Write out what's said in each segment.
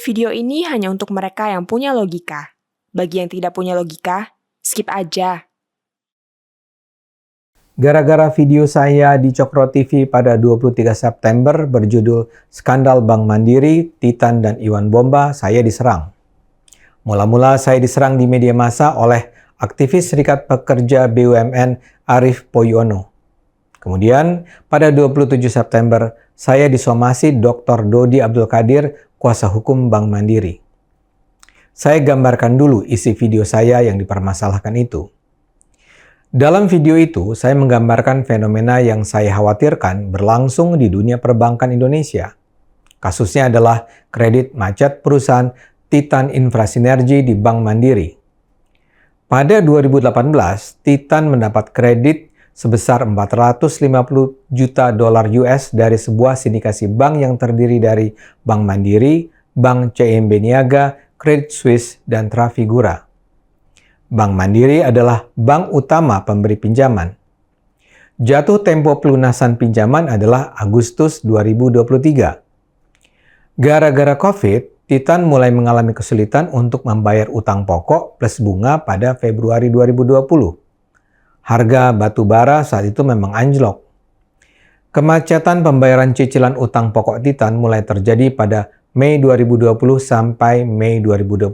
Video ini hanya untuk mereka yang punya logika. Bagi yang tidak punya logika, skip aja. Gara-gara video saya di Cokro TV pada 23 September berjudul Skandal Bank Mandiri, Titan dan Iwan Bomba, saya diserang. Mula-mula saya diserang di media massa oleh aktivis Serikat Pekerja BUMN Arief Poyono. Kemudian pada 27 September saya disomasi Dr. Dodi Abdul Qadir, kuasa hukum Bank Mandiri. Saya gambarkan dulu isi video saya yang dipermasalahkan itu. Dalam video itu, saya menggambarkan fenomena yang saya khawatirkan berlangsung di dunia perbankan Indonesia. Kasusnya adalah kredit macet perusahaan Titan Infrasinergi di Bank Mandiri. Pada 2018, Titan mendapat kredit sebesar 450 juta dolar US dari sebuah sindikasi bank yang terdiri dari Bank Mandiri, Bank CIMB Niaga, Credit Suisse, dan Trafigura. Bank Mandiri adalah bank utama pemberi pinjaman. Jatuh tempo pelunasan pinjaman adalah Agustus 2023. Gara-gara COVID, Titan mulai mengalami kesulitan untuk membayar utang pokok plus bunga pada Februari 2020. Harga batu bara saat itu memang anjlok. Kemacetan pembayaran cicilan utang pokok Titan mulai terjadi pada Mei 2020 sampai Mei 2021.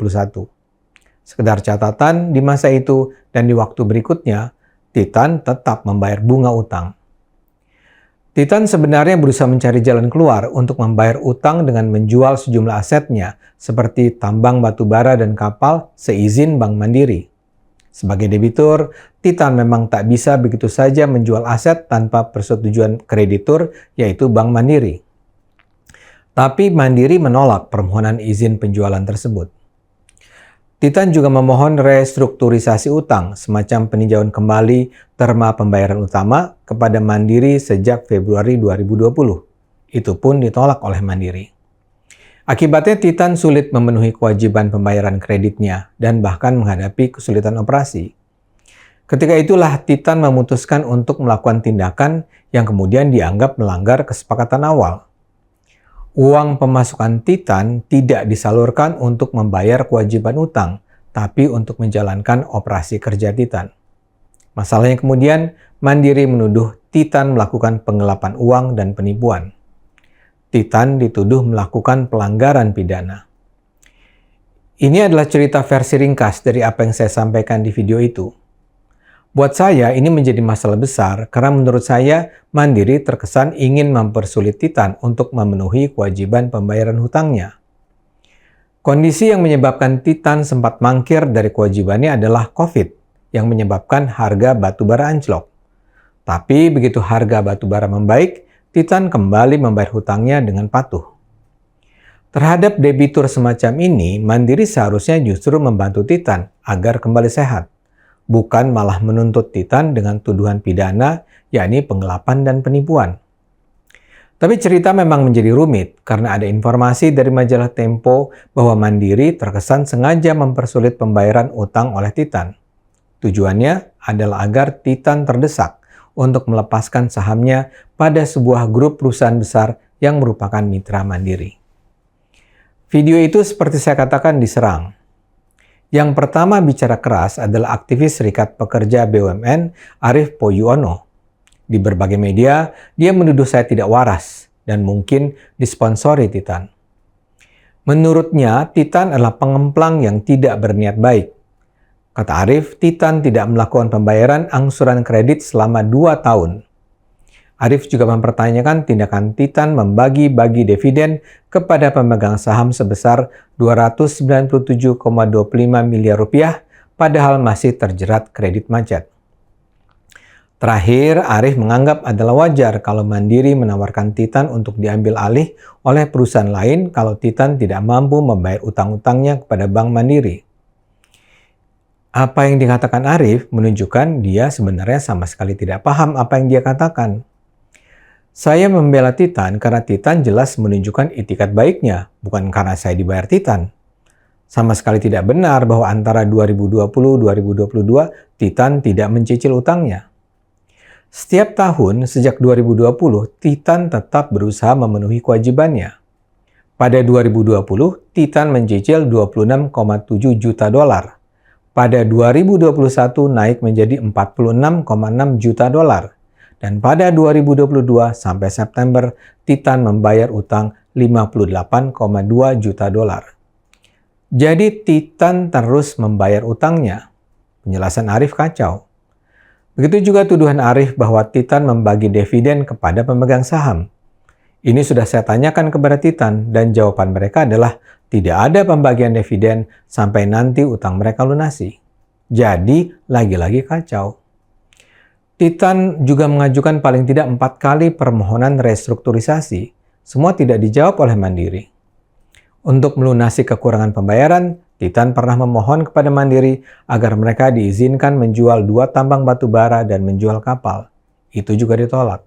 Sekedar catatan, di masa itu dan di waktu berikutnya, Titan tetap membayar bunga utang. Titan sebenarnya berusaha mencari jalan keluar untuk membayar utang dengan menjual sejumlah asetnya, seperti tambang batu bara dan kapal seizin Bank Mandiri. Sebagai debitur, Titan memang tak bisa begitu saja menjual aset tanpa persetujuan kreditur, yaitu Bank Mandiri. Tapi Mandiri menolak permohonan izin penjualan tersebut. Titan juga memohon restrukturisasi utang, semacam peninjauan kembali terma pembayaran utama kepada Mandiri sejak Februari 2020. Itu pun ditolak oleh Mandiri. Akibatnya Titan sulit memenuhi kewajiban pembayaran kreditnya dan bahkan menghadapi kesulitan operasi. Ketika itulah Titan memutuskan untuk melakukan tindakan yang kemudian dianggap melanggar kesepakatan awal. Uang pemasukan Titan tidak disalurkan untuk membayar kewajiban utang, tapi untuk menjalankan operasi kerja Titan. Masalahnya kemudian, Mandiri menuduh Titan melakukan penggelapan uang dan penipuan. Titan dituduh melakukan pelanggaran pidana. Ini adalah cerita versi ringkas dari apa yang saya sampaikan di video itu. Buat saya, ini menjadi masalah besar karena menurut saya, Mandiri terkesan ingin mempersulit Titan untuk memenuhi kewajiban pembayaran hutangnya. Kondisi yang menyebabkan Titan sempat mangkir dari kewajibannya adalah COVID, yang menyebabkan harga batubara anjlok. Tapi begitu harga batubara membaik, Titan kembali membayar hutangnya dengan patuh. Terhadap debitur semacam ini, Mandiri seharusnya justru membantu Titan agar kembali sehat, bukan malah menuntut Titan dengan tuduhan pidana, yakni penggelapan dan penipuan. Tapi cerita memang menjadi rumit karena ada informasi dari majalah Tempo bahwa Mandiri terkesan sengaja mempersulit pembayaran utang oleh Titan. Tujuannya adalah agar Titan terdesak untuk melepaskan sahamnya pada sebuah grup perusahaan besar yang merupakan mitra Mandiri. Video itu seperti saya katakan diserang. Yang pertama bicara keras adalah aktivis Serikat Pekerja BUMN Arief Poyono. Di berbagai media, dia menuduh saya tidak waras dan mungkin disponsori Titan. Menurutnya, Titan adalah pengemplang yang tidak berniat baik. Kata Arief, Titan tidak melakukan pembayaran angsuran kredit selama 2 tahun. Arief juga mempertanyakan tindakan Titan membagi-bagi dividen kepada pemegang saham sebesar 297,25 miliar rupiah, padahal masih terjerat kredit macet. Terakhir, Arief menganggap adalah wajar kalau Mandiri menawarkan Titan untuk diambil alih oleh perusahaan lain kalau Titan tidak mampu membayar utang-utangnya kepada Bank Mandiri. Apa yang dikatakan Arief menunjukkan dia sebenarnya sama sekali tidak paham apa yang dia katakan. Saya membela Titan karena Titan jelas menunjukkan itikat baiknya, bukan karena saya dibayar Titan. Sama sekali tidak benar bahwa antara 2020-2022 Titan tidak mencicil utangnya. Setiap tahun sejak 2020, Titan tetap berusaha memenuhi kewajibannya. Pada 2020, Titan mencicil 26,7 juta dolar. Pada 2021 naik menjadi 46,6 juta dolar. Dan pada 2022 sampai September, Titan membayar utang 58,2 juta dolar. Jadi Titan terus membayar utangnya. Penjelasan Arif kacau. Begitu juga tuduhan Arif bahwa Titan membagi dividen kepada pemegang saham. Ini sudah saya tanyakan kepada Titan dan jawaban mereka adalah tidak ada pembagian dividen sampai nanti utang mereka lunasi. Jadi lagi-lagi kacau. Titan juga mengajukan paling tidak 4 kali permohonan restrukturisasi. Semua tidak dijawab oleh Mandiri. Untuk melunasi kekurangan pembayaran, Titan pernah memohon kepada Mandiri agar mereka diizinkan menjual 2 tambang batu bara dan menjual kapal. Itu juga ditolak.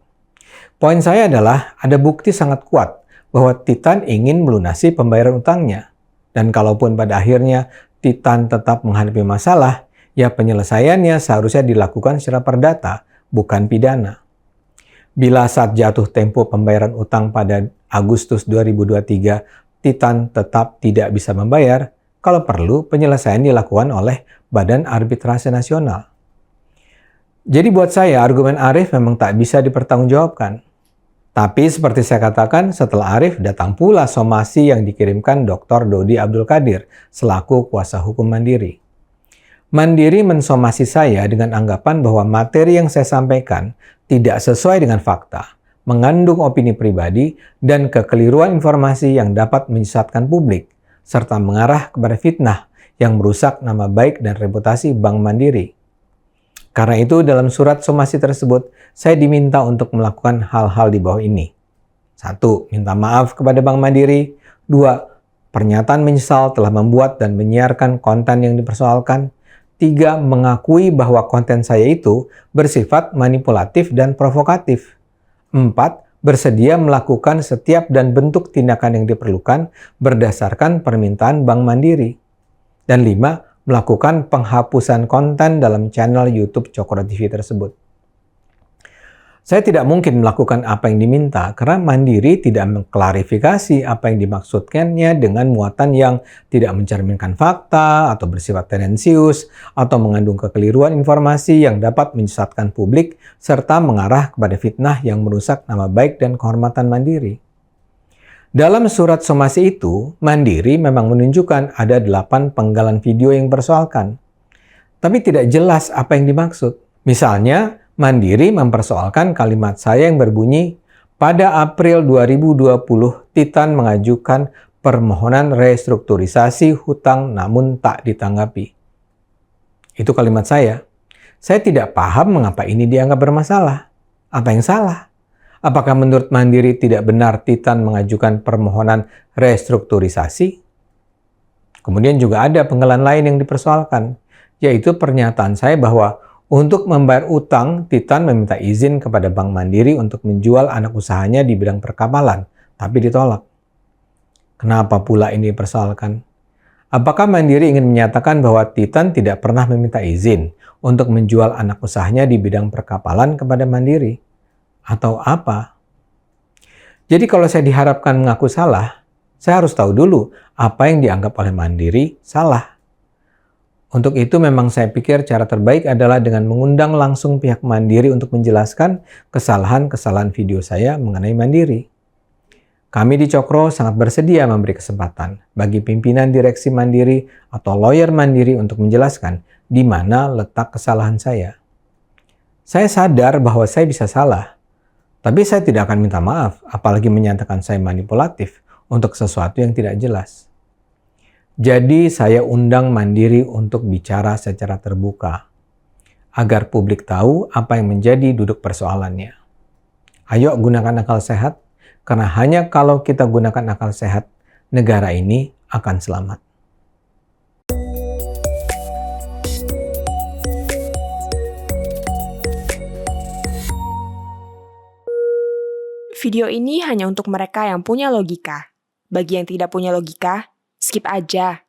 Poin saya adalah ada bukti sangat kuat bahwa Titan ingin melunasi pembayaran utangnya. Dan kalaupun pada akhirnya Titan tetap menghadapi masalah, ya penyelesaiannya seharusnya dilakukan secara perdata, bukan pidana. Bila saat jatuh tempo pembayaran utang pada Agustus 2023, Titan tetap tidak bisa membayar, kalau perlu penyelesaian dilakukan oleh Badan Arbitrase Nasional. Jadi buat saya, argumen Arif memang tak bisa dipertanggungjawabkan. Tapi seperti saya katakan, setelah Arif datang pula somasi yang dikirimkan Dr. Dodi Abdul Qadir selaku kuasa hukum Mandiri. Mandiri mensomasi saya dengan anggapan bahwa materi yang saya sampaikan tidak sesuai dengan fakta, mengandung opini pribadi, dan kekeliruan informasi yang dapat menyesatkan publik, serta mengarah kepada fitnah yang merusak nama baik dan reputasi Bank Mandiri. Karena itu, dalam surat somasi tersebut, saya diminta untuk melakukan hal-hal di bawah ini. 1. Minta maaf kepada Bank Mandiri. 2. Pernyataan menyesal telah membuat dan menyiarkan konten yang dipersoalkan. 3. Mengakui bahwa konten saya itu bersifat manipulatif dan provokatif. 4. Bersedia melakukan setiap dan bentuk tindakan yang diperlukan berdasarkan permintaan Bank Mandiri. Dan 5. Melakukan penghapusan konten dalam channel YouTube Cokro TV tersebut. Saya tidak mungkin melakukan apa yang diminta karena Mandiri tidak mengklarifikasi apa yang dimaksudkannya dengan muatan yang tidak mencerminkan fakta atau bersifat tendensius atau mengandung kekeliruan informasi yang dapat menyesatkan publik serta mengarah kepada fitnah yang merusak nama baik dan kehormatan Mandiri. Dalam surat somasi itu, Mandiri memang menunjukkan ada 8 penggalan video yang dipersoalkan. Tapi tidak jelas apa yang dimaksud. Misalnya, Mandiri mempersoalkan kalimat saya yang berbunyi, pada April 2020, Titan mengajukan permohonan restrukturisasi hutang namun tak ditanggapi. Itu kalimat saya. Saya tidak paham mengapa ini dianggap bermasalah. Apa yang salah? Apakah menurut Mandiri tidak benar Titan mengajukan permohonan restrukturisasi? Kemudian juga ada penggalan lain yang dipersoalkan, yaitu pernyataan saya bahwa untuk membayar utang, Titan meminta izin kepada Bank Mandiri untuk menjual anak usahanya di bidang perkapalan, tapi ditolak. Kenapa pula ini dipersoalkan? Apakah Mandiri ingin menyatakan bahwa Titan tidak pernah meminta izin untuk menjual anak usahanya di bidang perkapalan kepada Mandiri? Atau apa? Jadi kalau saya diharapkan mengaku salah, saya harus tahu dulu apa yang dianggap oleh Mandiri salah. Untuk itu memang saya pikir cara terbaik adalah dengan mengundang langsung pihak Mandiri untuk menjelaskan kesalahan-kesalahan video saya mengenai Mandiri. Kami di Cokro sangat bersedia memberi kesempatan bagi pimpinan direksi Mandiri atau lawyer Mandiri untuk menjelaskan di mana letak kesalahan saya. Saya sadar bahwa saya bisa salah. Tapi saya tidak akan minta maaf, apalagi menyatakan saya manipulatif untuk sesuatu yang tidak jelas. Jadi saya undang Mandiri untuk bicara secara terbuka, agar publik tahu apa yang menjadi duduk persoalannya. Ayo gunakan akal sehat, karena hanya kalau kita gunakan akal sehat, negara ini akan selamat. Video ini hanya untuk mereka yang punya logika. Bagi yang tidak punya logika, skip aja.